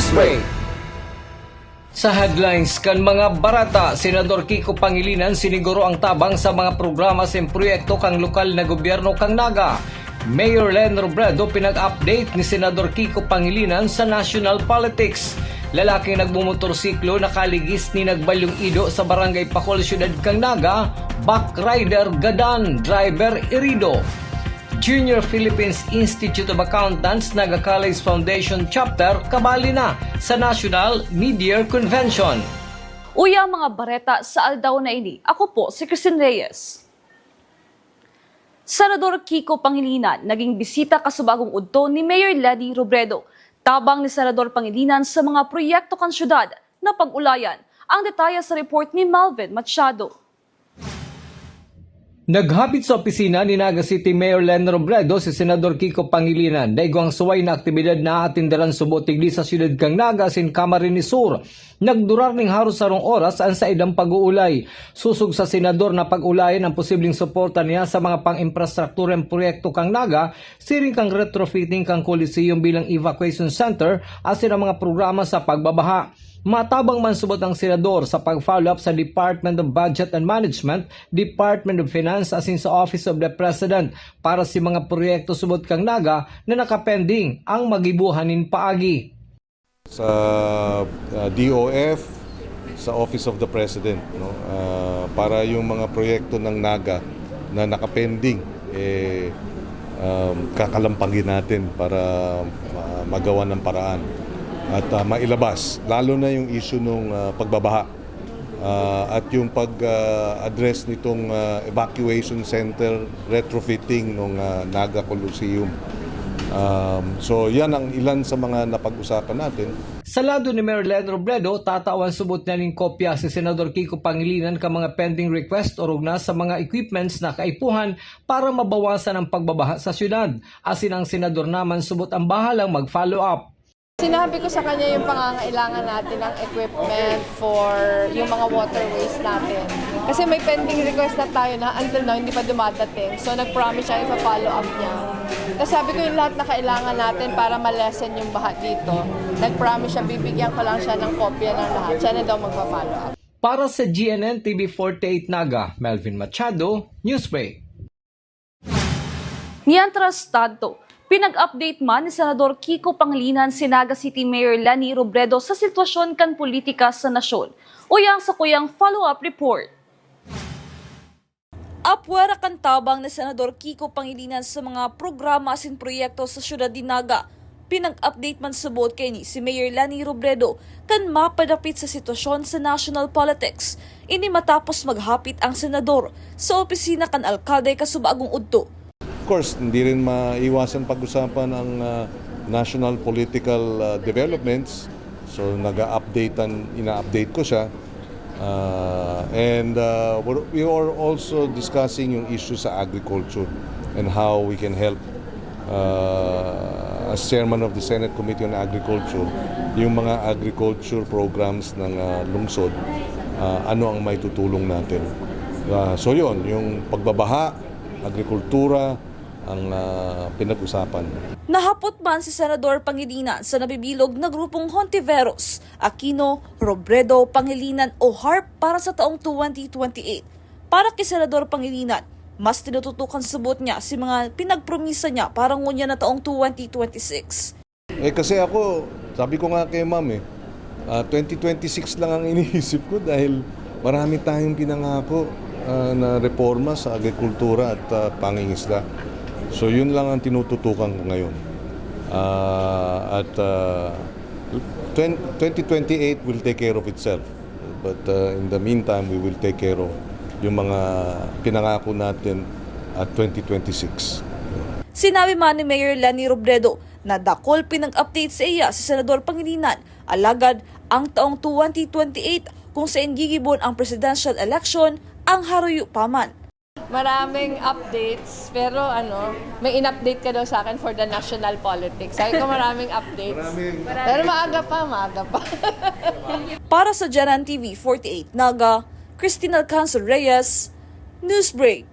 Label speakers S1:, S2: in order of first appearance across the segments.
S1: Newsbreak. Sa headlines kan mga barata, Senador Kiko Pangilinan siniguro ang tabang sa mga programa sa proyekto kang lokal na gobyerno kang Naga. Mayor Len Robredo pinag-update ni Senador Kiko Pangilinan sa national politics. Lalaking nagmumotorsiklo nakaligis ni nagbalyong ido sa barangay Pacol, Syudad kang Naga, backrider gadan, driver irido. Junior Philippines Institute of Accountants Naga College Foundation Chapter kabali na sa National Mid-Year Convention.
S2: Uya mga bareta sa aldaw na ini, ako po si Christine Reyes. Senador Kiko Pangilinan naging bisita kasubagong udto ni Mayor Lenny Robredo. Tabang ni Senador Pangilinan sa mga proyekto kan syudad na pag-ulayan. Ang detalye sa report ni Melvin Machado.
S1: Naghapit sa opisina ni Naga City Mayor Len Robredo si Senador Kiko Pangilinan daigwang suway na aktibidad na atindaran subotigli sa siyudad kang Naga sin Camarines Sur. Nagdurar ning haros sarong oras ang sa idang pag-uulay. Susug sa senador na pag-ulayan ang posibleng suporta niya sa mga pang-infrastrukturang proyekto kang Naga, siring kang retrofitting kang Coliseum bilang evacuation center asin ang mga programa sa pagbabaha. Matabang man subot ang senador sa pag-follow up sa Department of Budget and Management, Department of Finance asin sa Office of the President para sa mga proyekto subot kang Naga na nakapending ang magibuhanin paagi.
S3: Sa DOF, sa Office of the President, no? Para yung mga proyekto ng Naga na nakapending, kakalampagin natin para magawa ng paraan at mailabas, lalo na yung issue ng pagbabaha at yung pag-address nitong evacuation center retrofitting ng Naga Coliseum. So yan ang ilan sa mga napag-usapan natin.
S1: Sa lado ni Mayor Len Robredo, tatawan subot na ning kopya si Senador Kiko Pangilinan ka mga pending request o rugna sa mga equipments na kaipuhan para mabawasan ang pagbabaha sa syudad. Asin ang senador naman subot ang bahalang mag-follow up.
S4: Sinabi ko sa kanya yung pangangailangan natin ng equipment for yung mga waterways natin. Kasi may pending request na tayo na until now hindi pa dumadating. So nag-promise siya ipa-follow up niya. Tapos sabi ko yung lahat na kailangan natin para ma-lessen yung baha dito. Nag-promise siya, bibigyan ko lang siya ng kopya ng lahat. Siya na daw magpa-follow up.
S1: Para sa GNN TV 48 Naga, Melvin Machado, Newsbreak.
S2: Mientras tanto, pinag-update man ni Senador Kiko Pangilinan si Naga City Mayor Lenny Robredo sa sitwasyon kan politika sa nasyon. Uyang sa kuyang follow-up report. Apwera kan tabang ni Senador Kiko Pangilinan sa mga programa asin proyekto sa syudad di Naga. Pinag-update man subot kay ni si Mayor Lenny Robredo kan mapadapit sa sitwasyon sa national politics. Ini matapos maghapit ang senador sa opisina kan alkalde kasubagong udto.
S3: Of course, hindi rin maiwasan pag-usapan ang national political developments. So ina-update ko siya. We are also discussing yung issue sa agriculture and how we can help as chairman of the Senate Committee on Agriculture, yung mga agriculture programs ng lungsod, ano ang may tutulong natin. So yun, yung pagbabaha, agrikultura, ang pinag-usapan.
S2: Nahapot man si Senador Pangilinan sa nabibilog na grupong Hontiveros, Aquino, Robredo, Pangilinan o HARP para sa taong 2028. Para kay Senador Pangilinan, mas tinututukan subot niya si mga pinagpromisa niya para ngunya na taong 2026.
S3: Kasi ako, sabi ko nga kay ma'am 2026 lang ang iniisip ko dahil marami tayong pinangako na reforma sa agrikultura at pangingisda. So yun lang ang tinututukan ko ngayon. 2028 will take care of itself. But in the meantime, we will take care of yung mga pinangako natin at 2026.
S2: Sinabi man ni Mayor Lenny Robredo na dakol pinag-update sa iya si Senador Pangilinan alagad ang taong 2028 kung saan gigibon ang presidential election ang haruyo pa man.
S4: Maraming updates, pero may in-update ka daw sa akin for the national politics. Sabi ko maraming updates. Pero maaga pa.
S2: Para sa GNN TV 48 Naga, Christine Alcanzo Reyes, Newsbreak.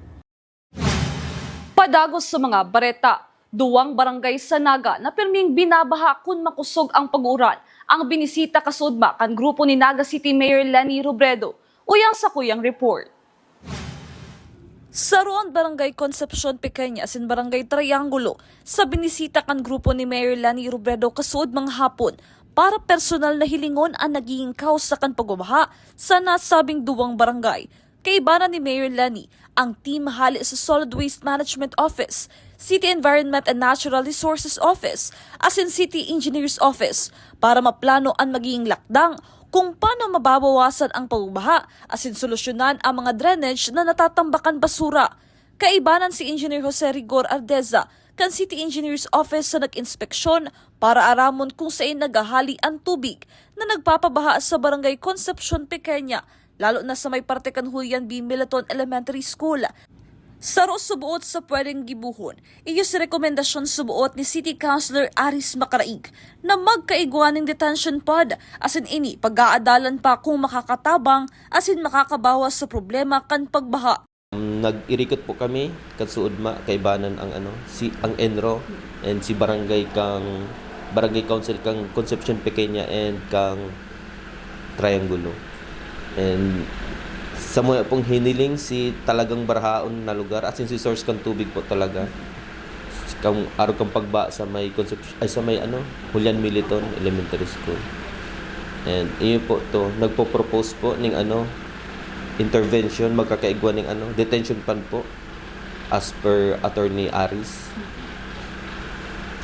S2: Padagos sa mga bareta, Duwang barangay sa Naga na pirming binabaha kung makusog ang pag-uran. Ang binisita kasudma kan grupo ni Naga City Mayor Leni Robredo. Uyang sa kuyang report. Sa roon Barangay Concepcion Pequeña sin Barangay Triangulo sa binisita kan grupo ni Mayor Leni Robredo kasud mga hapon para personal na hilingon ang naging kausa kan pagbabaha sa nasabing duwang barangay. Kaibanan ni Mayor Leni ang team hali sa Solid Waste Management Office, City Environment and Natural Resources Office, as in City Engineers Office para maplano ang magiging lakdang kung paano mababawasan ang pagbabaha asin solusyonan ang mga drainage na natatambakan basura. Kaibanan si Engineer Jose Rigor Ardeza kan City Engineers Office sa nag-inspeksyon para aramon kung saan nagahali ang tubig na nagpapabaha sa Barangay Concepcion Pequeña, lalo na sa may parte kan Julian B. Milaton Elementary School. Saro subuot sa pwedeng gibuhon, iyo si rekomendasyon subuot ni City Councilor Aris Macaraig na magkaiguan ng detention pod asin ini pag-aadalan pa kung makakatabang asin makakabawas sa problema kan pagbaha.
S5: Nag-irikot po kami kan suudma kaibanan ang ang Enro and si Barangay Council kang Concepcion Pequeña and kang Triangulo. And sa mga pong hiniling si talagang barahaon na lugar at si source kang tubig po talaga kang araw kang pagba sa may Concepcion ay sa may Julian Militon Elementary School. And iyo po to nagpo-propose po ning intervention magkakaigwa ning detention fund po as per Attorney Aris.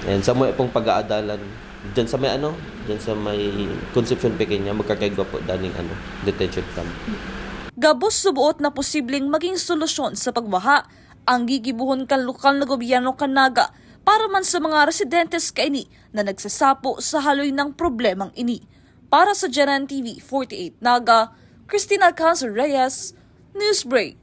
S5: And sa mga pong pag-aadalan diyan sa may Concepcion Pequeña magkakaigwa po daning detention fund.
S2: Gabos subuot na posibleng maging solusyon sa pagbaha ang gigibuhon kan lokal na gobyerno kan Naga para man sa mga residentes kaini na nagsasapo sa haloy ng problemang ini. Para sa Janan TV 48 Naga, Cristina Alcanzar Reyes, Newsbreak.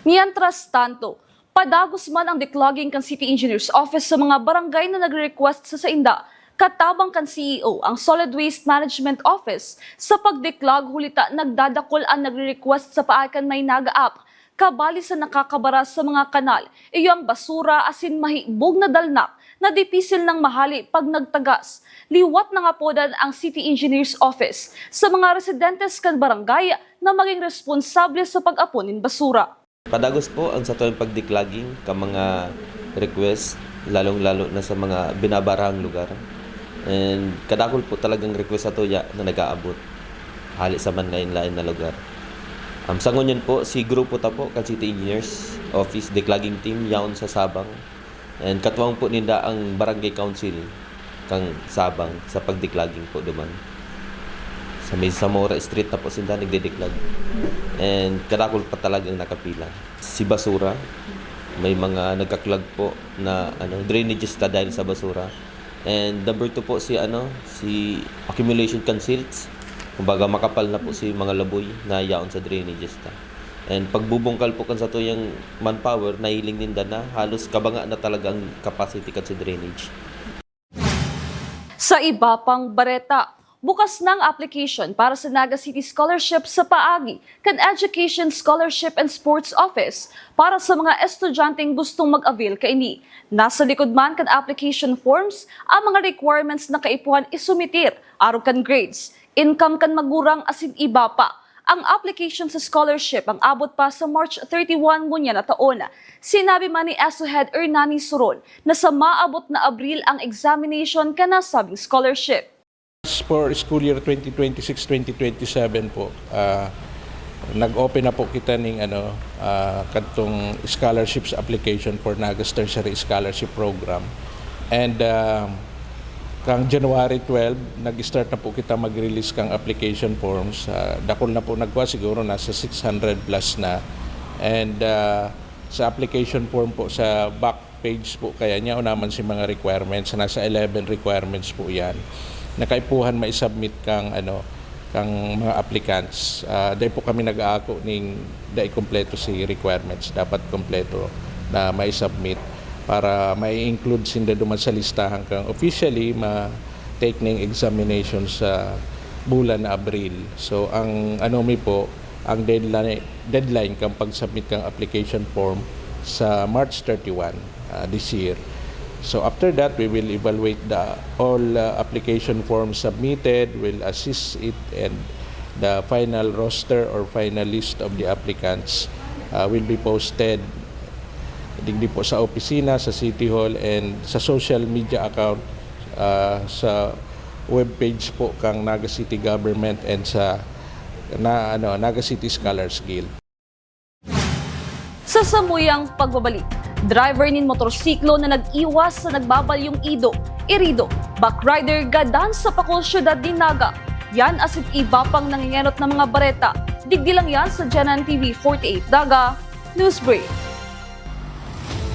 S2: Mientras tanto, padagos man ang declogging kan City Engineers Office sa mga barangay na nagre-request sa sainda. Katabang kan CEO ang Solid Waste Management Office sa pagdeclog hulita nagdadakol ang nagre-request sa paakan may Naga app kabali sa nakakabara sa mga kanal iyo ang basura asin mahibog na dalnak na dipisil ng mahali pag nagtagas. Liwat na nga podan ang City Engineers Office sa mga residentes kan barangay na maging responsable sa pag-apunin basura.
S5: Padagos po ang sa tuwing pagdeclogging ka mga request lalong-lalo na sa mga binabarahang lugar. And kadakol po talagang request ato ya na nag-aabot hali sa man lain-lain na lugar. Sa ngunyan po si grupo ta po kan City Engineers Office declogging team yaon sa Sabang. And katuwang po ninda ang Barangay Council kang Sabang sa pagdeclogging po duman. Sa may Zamora Street na po sinda nagde-declog. And kadakol pa talagang nakapila. Si basura may mga nagka-clog po na drainages ta dahil sa basura. And number 2 po si accumulation can silts. Kumbaga makapal na po si mga laboy na yaon sa drainages ta. And pagbubungkal po kan sa tuyang manpower, nahiling ninda na halos kabanga na talaga ang capacity kan sa drainage.
S2: Sa iba pang bareta, bukas ng application para sa Naga City Scholarship sa paagi kan Education Scholarship and Sports Office para sa mga estudyanteng gustong mag-avail kaini. Nasa likod man kan application forms ang mga requirements na kaipuhan isumitir araw kan grades, income kan magurang asin iba pa. Ang application sa scholarship ang abot pa sa March 31 ngunya na taon. Sinabi man ni ESO Head Hernani Suron na sa maabot na Abril ang examination kana sabing scholarship.
S6: For school year 2026-2027 po, nag-open na po kita ng katong scholarships application for Nagas Tertiary Scholarship Program. And kang January 12, nag-start na po kita mag-release kang application forms. Dakol na po nagwa, siguro nasa 600 plus na. And sa application form po, sa back page po, kaya niya naman si mga requirements. Nasa 11 requirements po yan. Nakaipuhan mai-submit kang mga applicants. Dahil po kami nag-aako ng dahil kompleto si requirements. Dapat kompleto na mai-submit para mai-include sinda duman sa listahan kang officially ma-take ng examination sa bulan na Abril. So ang ang deadline kang pag-submit kang application form sa March 31. this year. So after that, we will evaluate all application forms submitted, will assist it, and the final roster or final list of the applicants will be posted digdi po sa opisina, sa City Hall, and sa social media account sa webpage po kang Naga City Government and sa Naga City Scholars Guild.
S2: Sa samuyang pagbabalik, driver nin motorsiklo na nag-iwas sa nagbabalyong irido, backrider gadan sa Pakol Syudad ni Naga. Yan asit iba pang nangingenot ng mga bareta. Digdi lang yan sa Janan TV 48 Daga Newsbreak.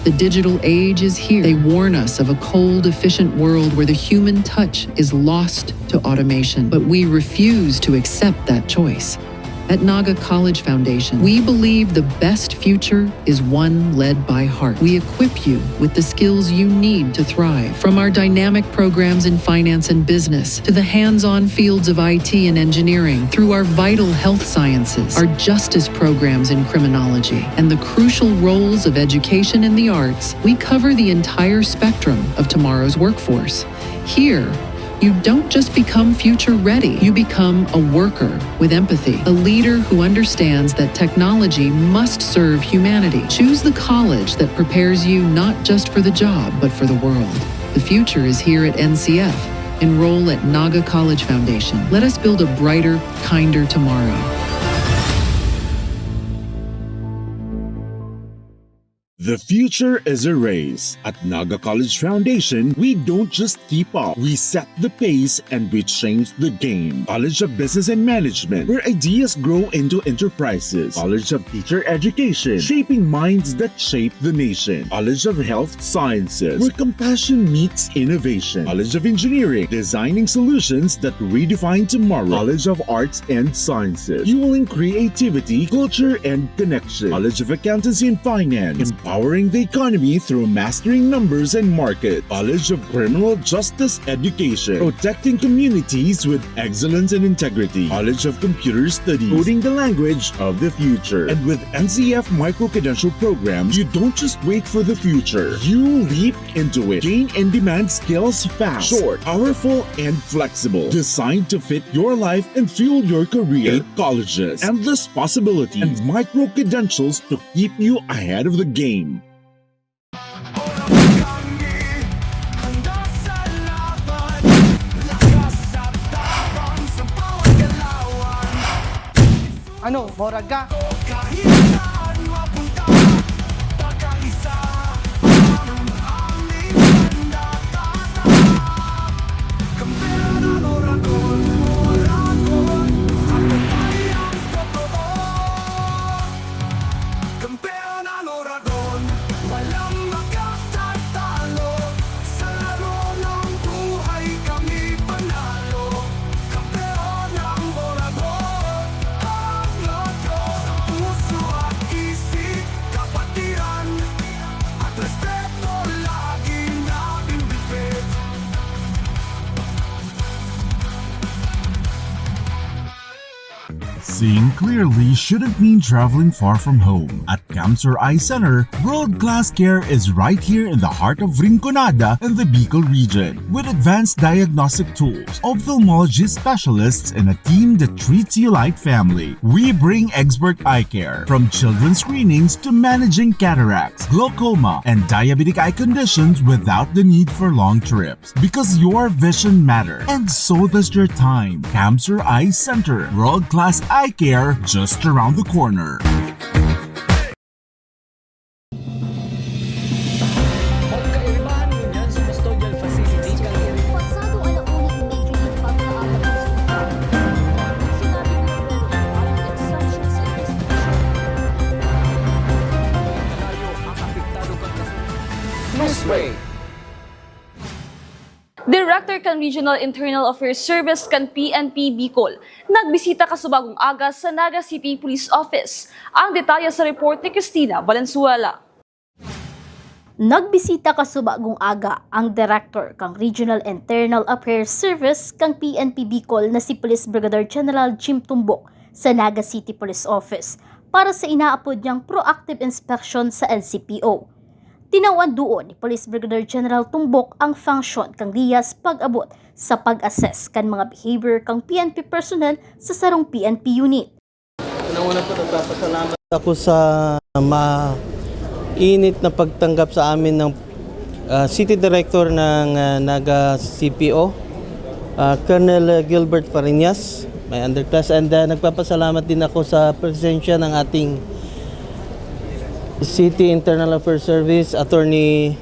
S7: The digital age is here. They warn us of a cold, efficient world where the human touch is lost to automation. But we refuse to accept that choice. At Naga College Foundation, we believe the best future is one led by heart. We equip you with the skills you need to thrive. From our dynamic programs in finance and business, to the hands-on fields of IT and engineering, through our vital health sciences, our justice programs in criminology, and the crucial roles of education in the arts, we cover the entire spectrum of tomorrow's workforce. Here, you don't just become future ready, you become a worker with empathy, a leader who understands that technology must serve humanity. Choose the college that prepares you not just for the job, but for the world. The future is here at NCF. Enroll at Naga College Foundation. Let us build a brighter, kinder tomorrow.
S8: The future is a race. At Naga College Foundation, we don't just keep up, we set the pace and we change the game. College of Business and Management, where ideas grow into enterprises. College of Teacher Education, shaping minds that shape the nation. College of Health Sciences, where compassion meets innovation. College of Engineering, designing solutions that redefine tomorrow. College of Arts and Sciences, fueling creativity, culture, and connection. College of Accountancy and Finance, empowering the economy through mastering numbers and markets. College of Criminal Justice Education, protecting communities with excellence and integrity. College of Computer Studies, coding the language of the future. And with NCF micro-credential programs, you don't just wait for the future, you leap into it. Gain and demand skills fast, short, powerful, and flexible. Designed to fit your life and fuel your career. 8 colleges, endless possibilities, and micro-credentials to keep you ahead of the game.
S9: Ano, Moraga?
S8: Seeing clearly shouldn't mean traveling far from home. At Camsur Eye Center, world-class care is right here in the heart of Rinconada and the Bicol region. With advanced diagnostic tools, ophthalmology specialists, and a team that treats you like family, we bring expert eye care. From children's screenings to managing cataracts, glaucoma, and diabetic eye conditions without the need for long trips. Because your vision matters, and so does your time. Camsur Eye Center, world-class eye care just around the corner.
S1: Pagkaibahan mo dyan sa custodial facility
S10: Pasado alauna yung Major League pagkaabot ng sinabi ni Roberto ang exception sa investigation.
S1: tayo ang apektado kang Newsbreak.
S2: Director kan Regional Internal Affairs Service kan PNP Bicol, nagbisita kasubagong aga sa Naga City Police Office. Ang detalye sa report ni Cristina Valenzuela.
S10: Nagbisita kasubagong aga ang Director kang Regional Internal Affairs Service kang PNP Bicol na si Police Brigadier General Jim Tumbok sa Naga City Police Office para sa inaapod niyang proactive inspection sa LCPO. Tinawan doon ni Police Brigadier General Tumbok ang function kang Rias pag-abot sa pag-assess kan mga behavior kang PNP personnel sa sarong PNP unit.
S9: Ako sa mainit na pagtanggap sa amin ng City Director ng Naga CPO, Colonel Gilbert Fariñas, my underclass, and nagpapasalamat din ako sa presensya ng ating City Internal Affairs Service, Attorney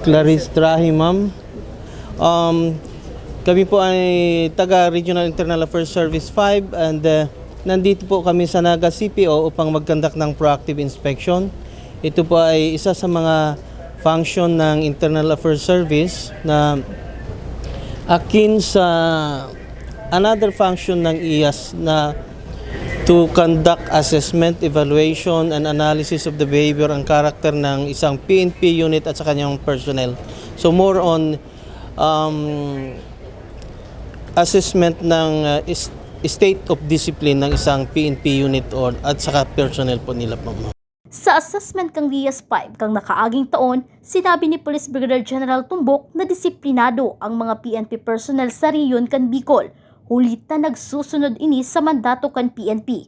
S9: Clarice Trahi, ma'am. Kami po ay taga Regional Internal Affairs Service 5 and nandito po kami sa Naga CPO upang mag-conduct ng proactive inspection. Ito po ay isa sa mga function ng Internal Affairs Service na akin sa another function ng IAS na to conduct assessment, evaluation, and analysis of the behavior and character ng isang PNP unit at sa kanyang personnel. So more on assessment ng state of discipline ng isang PNP unit at saka personnel po nila po.
S10: Sa assessment kang Rias 5 kang nakaaging taon, sinabi ni Police Brigadier General Tumbok na disiplinado ang mga PNP personnel sa riyon kan Bicol, hulit na nagsusunod ini sa mandato kan PNP.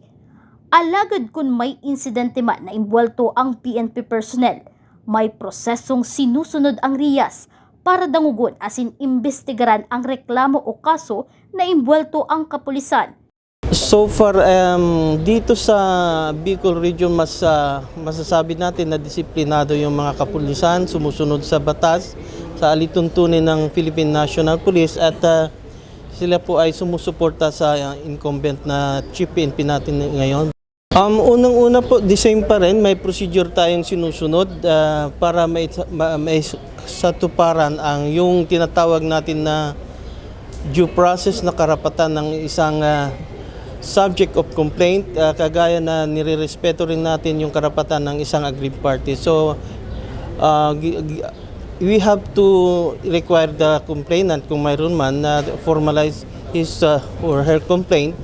S10: Alagad kung may insidente man na imbwelto ang PNP personnel, may prosesong sinusunod ang Rias para dangugon asin imbestigaran ang reklamo o kaso na imbwelto ang kapulisan.
S9: So far, dito sa Bicol Region, masasabi natin na disiplinado yung mga kapulisan, sumusunod sa batas, sa alituntunin ng Philippine National Police at sila po ay sumusuporta sa incumbent na chief PNP natin ngayon. Unang-una po, the same pa rin, may procedure tayong sinusunod para may satuparan ang yung tinatawag natin na due process na karapatan ng isang subject of complaint, kagaya na nirerespeto rin natin yung karapatan ng isang aggrieved party. So, we have to require the complainant, kung mayroon man, na formalize his or her complaint.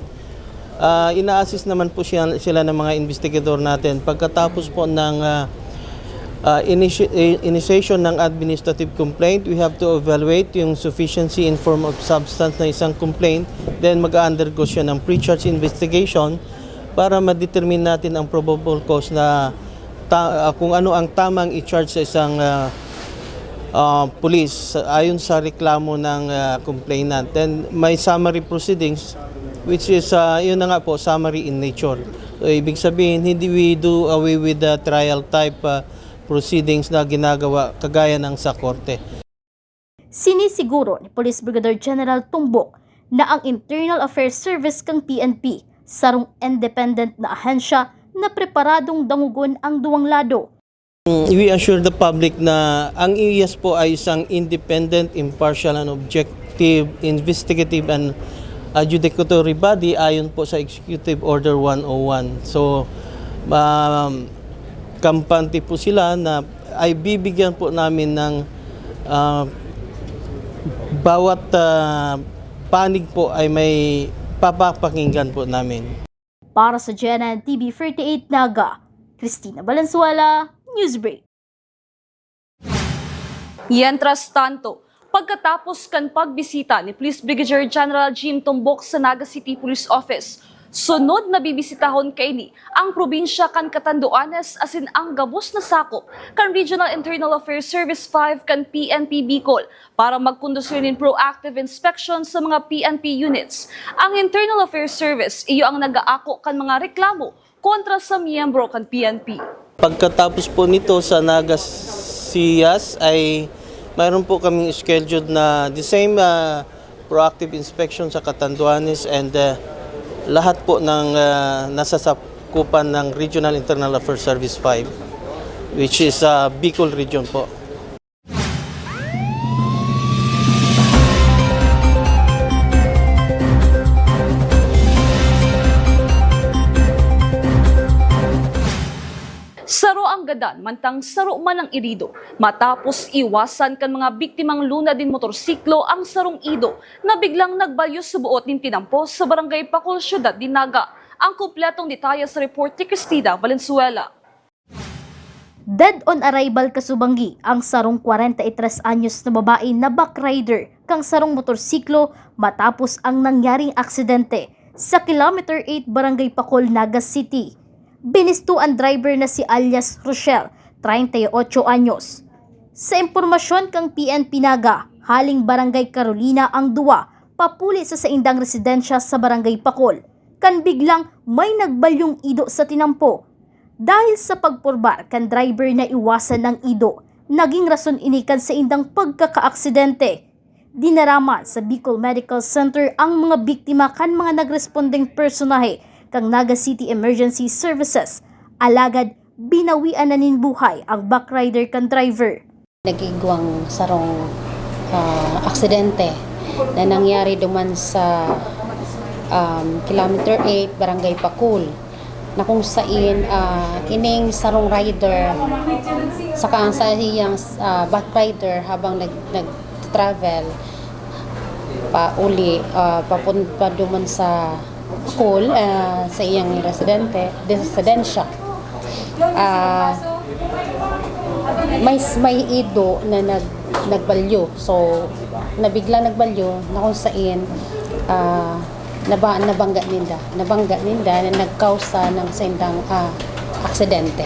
S9: Ina-assist naman po sila ng mga investigador natin. Pagkatapos po ng initiation ng administrative complaint, we have to evaluate yung sufficiency in form of substance na isang complaint, then mag-undergo siya ng pre-charge investigation para ma-determine natin ang probable cause na kung ano ang tamang i-charge sa isang police ayon sa reklamo ng complainant. Then may summary proceedings which is yun na nga po, summary in nature. So, ibig sabihin, hindi we do away with the trial type proceedings na ginagawa kagaya ng sa korte.
S10: Sinisiguro ni Police Brigadier General Tumbok na ang Internal Affairs Service kang PNP sarong independent na ahensya na preparadong dangugon ang duwang lado.
S9: We assure the public na ang IAS po ay isang independent, impartial and objective, investigative and adjudicatory body ayon po sa Executive Order 101. So, kampante po sila na ay bibigyan po namin ng bawat panig po ay may papapakinggan po namin.
S10: Para sa GNN TV 38 Naga, Cristina Valenzuela, Newsbreak.
S2: Mientras tanto, pagkatapos kan pagbisita ni Police Brigadier General Jim Tumbok sa Naga City Police Office, sunod na bibisitahon kaini ang probinsya kan Catanduanes asin ang gabos na sakop kan Regional Internal Affairs Service 5 kan PNP Bicol para magkondusyonin proactive inspection sa mga PNP units. Ang Internal Affairs Service iyo ang nagaako kan mga reklamo kontra sa miyembro kan PNP.
S9: Pagkatapos po nito sa Naga Siyas ay mayroon po kaming scheduled na the same proactive inspection sa Catanduanes and lahat po ng nasasakupan ng Regional Internal Affairs Service 5, which is Bicol Region po.
S2: Saro ang gadan, mantang saro man ang irido. Matapos iwasan kan mga biktimang luna din motorsiklo ang sarong ido na biglang nagbalyos sa buot ng tinampo sa Barangay Pacol, Syudad Dinaga. Ang kumpletong detalye sa report ni Cristina Valenzuela.
S10: Dead on arrival kasubanggi ang sarong 43 anyos na babae na backrider kang sarong motorsiklo matapos ang nangyaring aksidente sa Kilometer 8 Barangay Pacol, Naga City. Binisto ang driver na si alias Rochelle, 38 anyos. Sa impormasyon kang PNP Naga, haling Barangay Carolina ang duwa, papuli sa saindang residensya sa Barangay Pacol. Kan biglang may nagbalyong ido sa tinampo. Dahil sa pagpurbar kan driver na iwasan ng ido, naging rason inikan sa indang pagkakaaksidente. Dinaraman sa Bicol Medical Center ang mga biktima kan mga nagresponding personahe kang Naga City Emergency Services. Alagad, binawian na nin buhay ang backrider kan driver.
S11: Nagigwang sarong aksidente na nangyari duman sa Kilometer 8 Barangay Pacol, na kung saan kining sarong rider saka ang sa iyang backrider habang nag-travel papunta duman sa Pacol sa iyang residensya. May ido na nagbalyo, so nabigla nagbalyo na kung saan nabangga ninda na nagkausa ng saindang aksidente.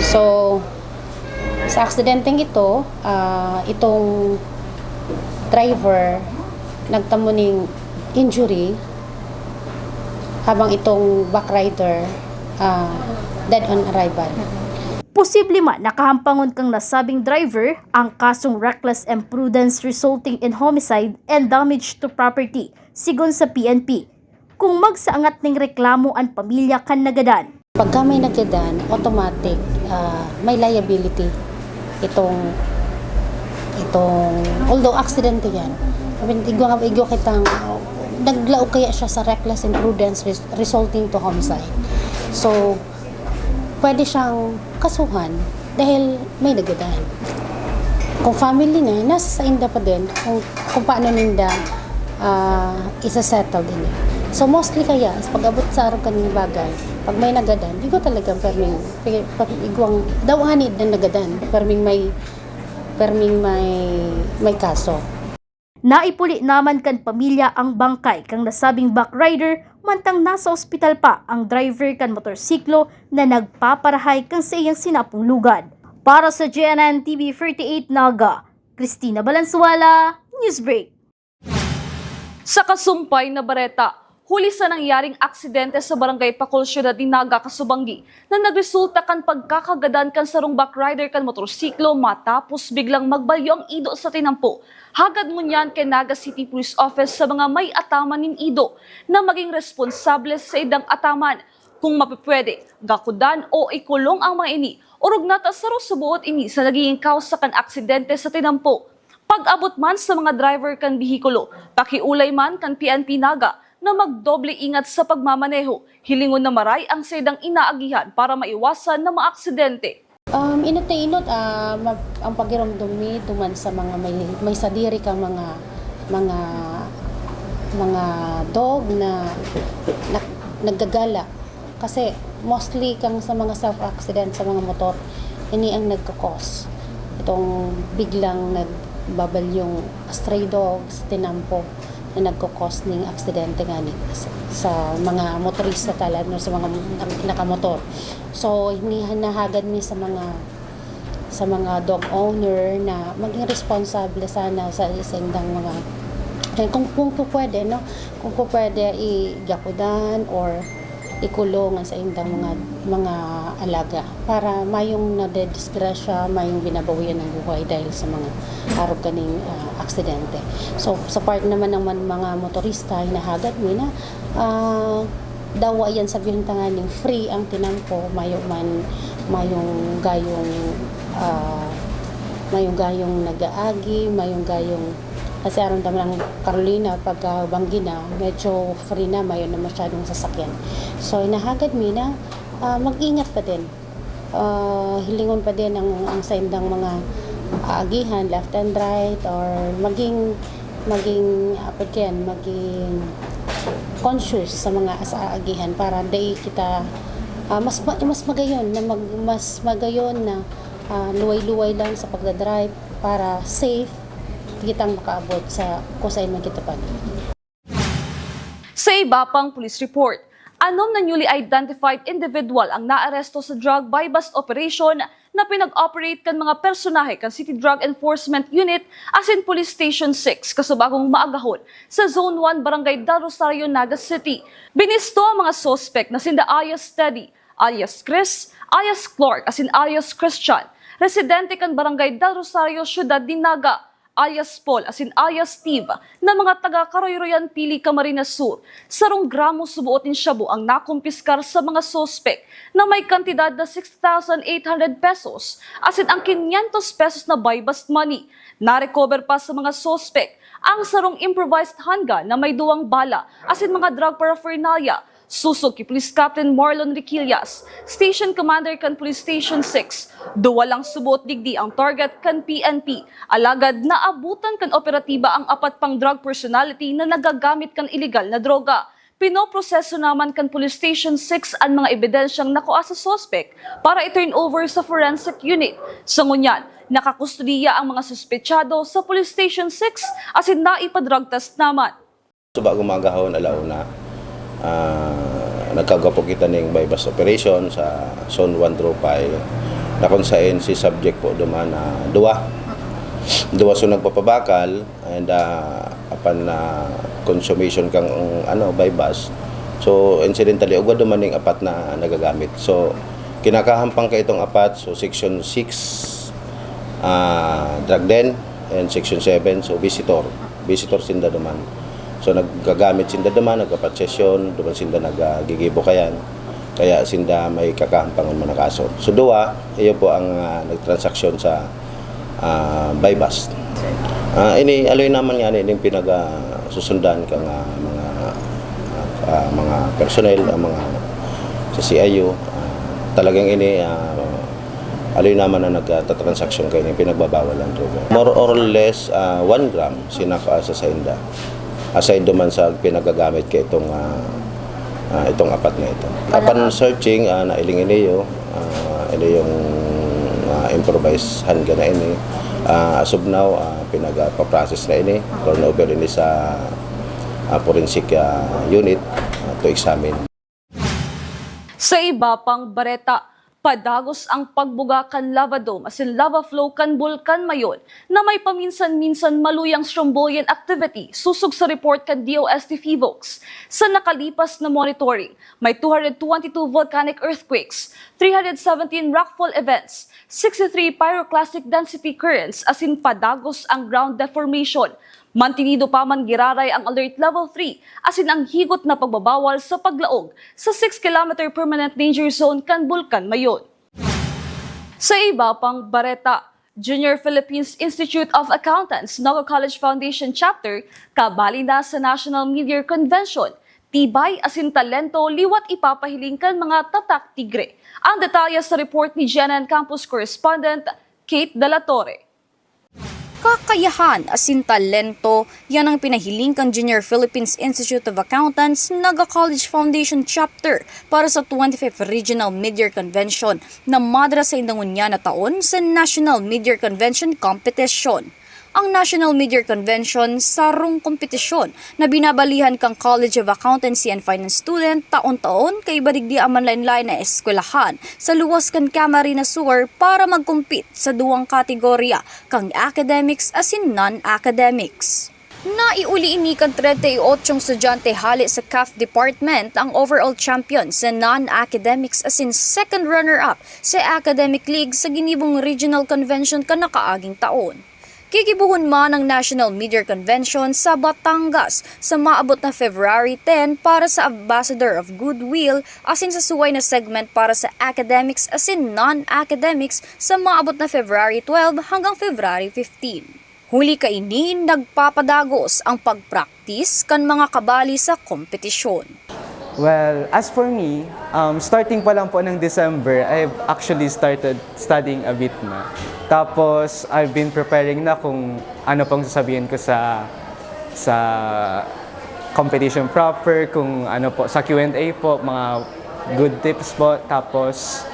S11: So sa aksidenteng ito, itong driver nagtamo ning injury habang itong backrider dead on arrival.
S10: Posible man nakahampangon kang nasabing driver ang kasong reckless imprudence resulting in homicide and damage to property, sigon sa PNP. Kung magsaangat ning reklamo ang pamilya kan nagadan.
S11: Pagka may nagadan, automatic may liability itong although aksidente yan. Igwa kitang naglaog kaya siya sa reckless imprudence resulting to homicide. So pwede siyang kasuhan dahil may nagadan. Kung family na, nasa sa inda pa din kung paano ninda isa-settle din. So mostly kaya, pag-abot sa araw kanina bagay, pag may nagadan, di ko talaga perming igwang dawanid na nagadan, perming may kaso.
S10: Naipuli naman kan pamilya ang bangkay kang nasabing backrider mantang nasa ospital pa ang driver kan motorsiklo na nagpaparahay kang sa iyang sinapong lugad. Para sa GNN TV 38 Naga, Cristina Balansuala, Newsbreak.
S2: Sa Kasumpay na Bareta, huli sa nangyaring aksidente sa Barangay Pacol, Ciudad de Naga, Kasubanggi na nagresulta kan pagkakagadan kan sarong backrider kan motorsiklo matapos biglang magbalyo ang ido sa tinampo. Hagad mo niyan kay Naga City Police Office sa mga may ataman nin ido na maging responsable sa idang ataman. Kung mapipwede, gakudan o ikulong ang mga ini, urog nata sa subuot ini sa naging kausa kan aksidente sa tinampo. Pag-abot man sa mga driver kan bihikulo, pakiulay man kan PNP Naga na magdoble ingat sa pagmamaneho, hilingon na maray ang sedang inaagihan para maiwasan na mga aksidente.
S11: Inot ang pagiramdumi duman sa mga may sadiri kang mga dog na naggagala. Kasi mostly kang sa mga self-accident sa mga motor, ini ang nagkakos. Itong biglang nagbabalyong stray dog sa tinampo na nagkakos ng aksidente nga sa mga motorista talaga, no, sa mga nakamotor. So hinahagad mi sa mga dog owner na maging responsable sana sa isang mga kung pwede, no, kung pwede igakudan or ikulong sa indang mga alaga para mayong nadedisgrasya, mayong binabawian ng buhay dahil sa mga arog kaning aksidente. So sa part naman ng mga motorista, hinahagad mi na dawa yan sabihin tanganing free ang tinampo, mayong gayong nag-aagi, mayong gayong kasi aron naman ng Carolina pagka banggi na medyo free na, mayon na masyadong sasakyan. So inahagad mi na mag-ingat pa din, hilingon pa din ang saindang mga agihan left and right, or maging conscious sa mga aagihan para day kita mas magayon na luway-luway lang sa pagdadrive para safe kitang makaabot sa kusain man kita pa.
S2: Sa iba pang police report, anom na newly identified individual ang naaresto sa drug buy-bust operation na pinag-operate kan mga personahe kan City Drug Enforcement Unit as in Police Station 6 kasubagong maagahon sa Zone 1 Barangay Del Rosario, Naga City. Binisto ang mga suspect na sinda alias Teddy, alias Chris, alias Clark as in alias Christian, residente kan Barangay Del Rosario, Ciudad de Naga, alias Paul as in alias Steve, na mga taga Karoyroyan, Pili, Camarines Sur. Sarong gramo subuotin shabu ang nakumpiskar sa mga suspect na may kantidad na 6,800 pesos as in ang 500 pesos na buy-bust money. Na-recover pa sa mga suspect ang sarong improvised handgun na may 2 bala as in mga drug paraphernalia. Susog kay Police Captain Marlon Riquillas, Station Commander kan Police Station 6. Duwalang subuot digdi ang target kan PNP. Alagad naabutan kan operatiba ang 4 pang drug personality na nagagamit kan illegal na droga. Pinoproseso naman kan Police Station 6 ang mga ebidensyang nakuha sa suspect para i-turn over sa forensic unit. Sa ngunyan, nakakustudiya ang mga suspetsado sa Police Station 6 as in naipa-drug test naman.
S12: Suba gumagahon alauna. Nagkagapo kita ng buy-bust operation sa Zone 1 Dropay na kung saan si subject po duman na duwa so nagpapabakal and upon consummation kang buy-bust, so incidentally ugwa duman ng 4 na nagagamit, so kinakahampang ka itong 4, so section 6 drug den and section 7 so visitor sinda duman. So naggagamit sinda naman, nagkapatsesyon, duman sinda nagagigibo kayan. Kaya sinda may kakahampangan man na kaso. So iyo po ang nagtransaksyon sa buy-bust. Ini aloy naman nga ini pinagasusundan kang mga personnel, mga sa CIU. Talagang ini aloy naman na nagtatransaksyon kayo ng pinagbabawal ng droga. More or less 1 gram sinaka sa sinda. Aside duman sa pinagagamit kay itong 4 na ito. Upon searching, nailing iniyo, yung improvised handgun na ini. As of now, pinagpa-process na ini. Turn over ini sa forensic unit to examine.
S2: Sa iba pang bareta, padagos ang pagbuga kan lava dome as in lava flow kan Bulkan Mayon na may paminsan-minsan maluyang strombolian activity susug sa report kan DOST FIVOX. Sa nakalipas na monitoring, may 222 volcanic earthquakes, 317 rockfall events, 63 pyroclastic density currents as in padagos ang ground deformation. Mantinido pa man giraray ang Alert Level 3 as in ang higot na pagbabawal sa paglaog sa 6-kilometer permanent danger zone kan Bulkan Mayon. Sa iba pang bareta, Junior Philippines Institute of Accountants Naga College Foundation Chapter kabali na sa National Mid-Year Convention. Tibay as in talento liwat ipapahiling kan mga tatak tigre. Ang detalye sa report ni GNN Campus Correspondent Kate De La Torre.
S13: Kakayahan as in talento, yan ang pinahiling kang Junior Philippines Institute of Accountants Naga College Foundation Chapter para sa 25th Regional Mid-Year Convention na madra sa Indangunya na taon sa National Mid-Year Convention Competition. Ang National Mid-Year Convention sarong kompetisyon na binabalihan kang College of Accountancy and Finance student taon-taon kay badigdi aman lain-lain na eskwelahan sa luwas kan Camarines Sur para magkumpit sa 2 kategorya kang academics as in non-academics. Naiuli ini kan 38 estudyante hali sa CAF department ang overall champion sa non-academics as in second runner-up sa academic league sa ginibong regional convention kan nakaaging taon. Kikibuhon man ang National Mid-Year Convention sa Batangas sa maabot na February 10 para sa Ambassador of Goodwill asin sa suway na segment para sa academics asin non-academics sa maabot na February 12 hanggang February 15. Huli kainin, nagpapadagos ang pagpraktis kan mga kabali sa kompetisyon.
S14: Well, as for me, starting pa lang po ng December, I've actually started studying a bit na. Tapos, I've been preparing na kung ano pang sasabihin ko sa competition proper, kung ano po, sa Q&A po, mga good tips po. Tapos,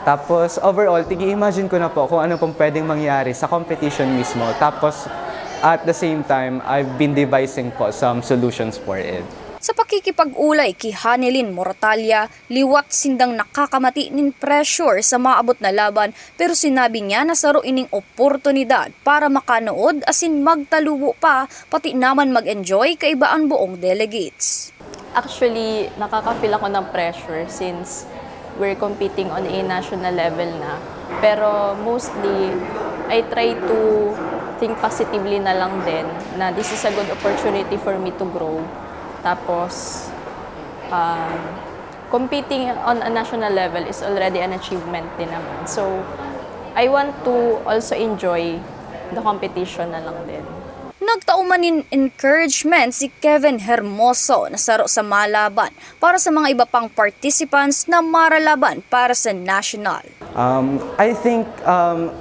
S14: Tapos overall, tigi-imagine ko na po kung ano pong pwedeng mangyari sa competition mismo. Tapos at the same time, I've been devising po some solutions for it.
S13: Sa pakikipag-ulay kay Hanelin Moratalia, liwat sindang nakakamati nin pressure sa maabot na laban pero sinabi niya na saro ining oportunidad para makanood asin magtalubo pa pati naman mag-enjoy kaibaan buong delegates.
S4: Actually, nakaka-feel ako ng pressure since we're competing on a national level na. Pero mostly, I try to think positively na lang din na this is a good opportunity for me to grow. Tapos, competing on a national level is already an achievement din naman. So, I want to also enjoy the competition na lang din.
S13: Nagtaumanin encouragement si Kevin Hermoso na saro sa malaban para sa mga iba pang participants na maralaban para sa national.
S14: I think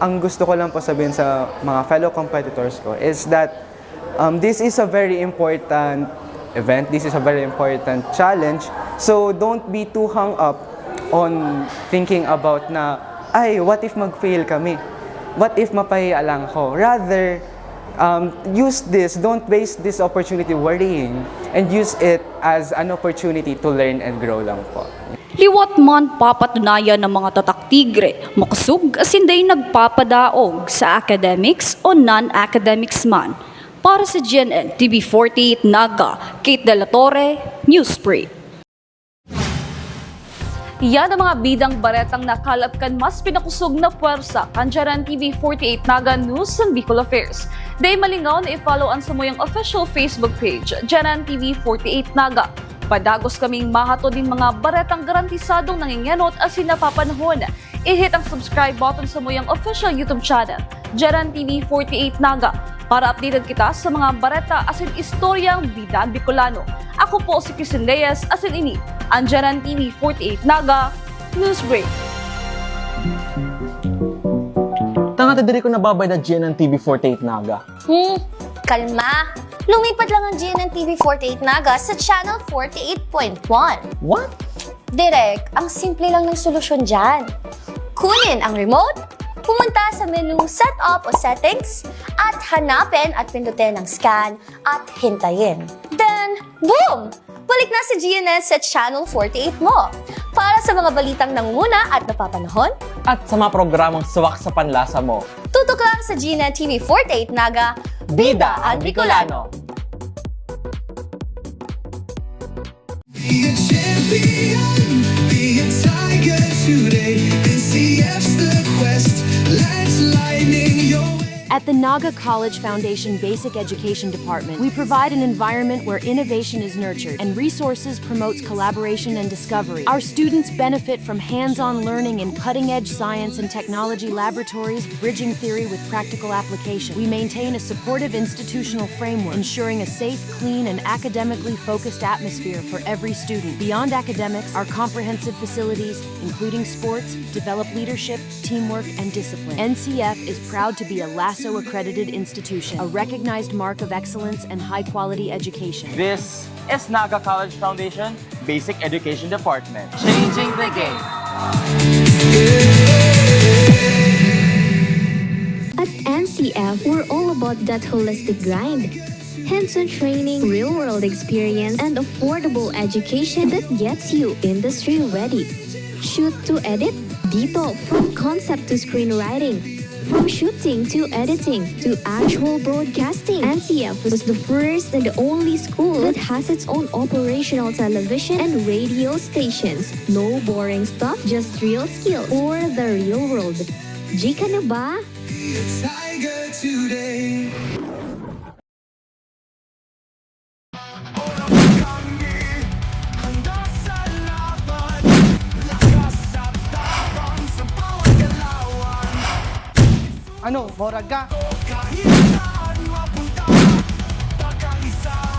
S14: ang gusto ko lang po sabihin sa mga fellow competitors ko is that this is a very important event. This is a very important challenge. So don't be too hung up on thinking about na, ay, what if mag-fail kami? What if mapahiya lang ko? Rather, use this, don't waste this opportunity worrying and use it as an opportunity to learn and grow lang po.
S13: Liwat man papatunayan ng mga tatak tigre, makusog asin day nagpapadaog sa academics o non-academics man. Para sa GNN TV48 Naga, Kate De La Torre, Newsbreak.
S2: Yan ang mga bidang baretang nakalapkan mas pinakusog na puwersa kan GNN TV48 Naga News and Bicol Affairs. Day malingaw na i-follow ang samuyang official Facebook page, GNN TV48 Naga. Padagos kaming mahato din mga baretang garantisadong nangingenot as napapanahon. I-hit ang subscribe button sa muyang official YouTube channel, GNN TV48 Naga, para updated kita sa mga bareta asin istoryang bidang Bicolano. Ako po si Crisin Reyes asin ini ang GNN TV48 Naga Newsbreak.
S15: Tanga diri ko nababay na GNN TV48 Naga.
S16: Kalma! Lumipat lang ang GNN TV48 Naga sa Channel 48.1.
S15: What?
S16: Direk, ang simple lang ng solusyon dyan. Kunin ang remote, pumunta sa menu Setup o Settings, at hanapin at pindutin ang scan at hintayin. Then, boom! Balik na si GNN sa Channel 48 mo. Para sa mga balitang nanguna at napapanahon,
S15: At sa mga programang suwak sa panlasa mo.
S16: tutok lang sa GNN TV48 Naga,
S15: Bida ang Bicolano!
S17: Be a champion, be a tiger today. NCF's the quest, let's lightning your way.
S18: At the Naga College Foundation Basic Education Department, we provide an environment where innovation is nurtured and resources promotes collaboration and discovery. Our students benefit from hands-on learning in cutting-edge science and technology laboratories, bridging theory with practical application. We maintain a supportive institutional framework, ensuring a safe, clean, and academically focused atmosphere for every student. Beyond academics, our comprehensive facilities, including sports, develop leadership, teamwork, and discipline. NCF is proud to be a LASO accredited institution, a recognized mark of excellence and high-quality education.
S15: This is Naga College Foundation Basic Education Department. Changing the game.
S19: At NCF, we're all about that holistic grind. Hands-on training, real-world experience, and affordable education that gets you industry ready. Shoot to edit? Dito, from concept to screenwriting. From shooting to editing to actual broadcasting, NCF was the first and the only school that has its own operational television and radio stations. No boring stuff, just real skills for the real world. Jika na ba?
S17: Be a tiger today.
S15: Ano, morag ka?
S17: Kahit saan mapunta, takang isa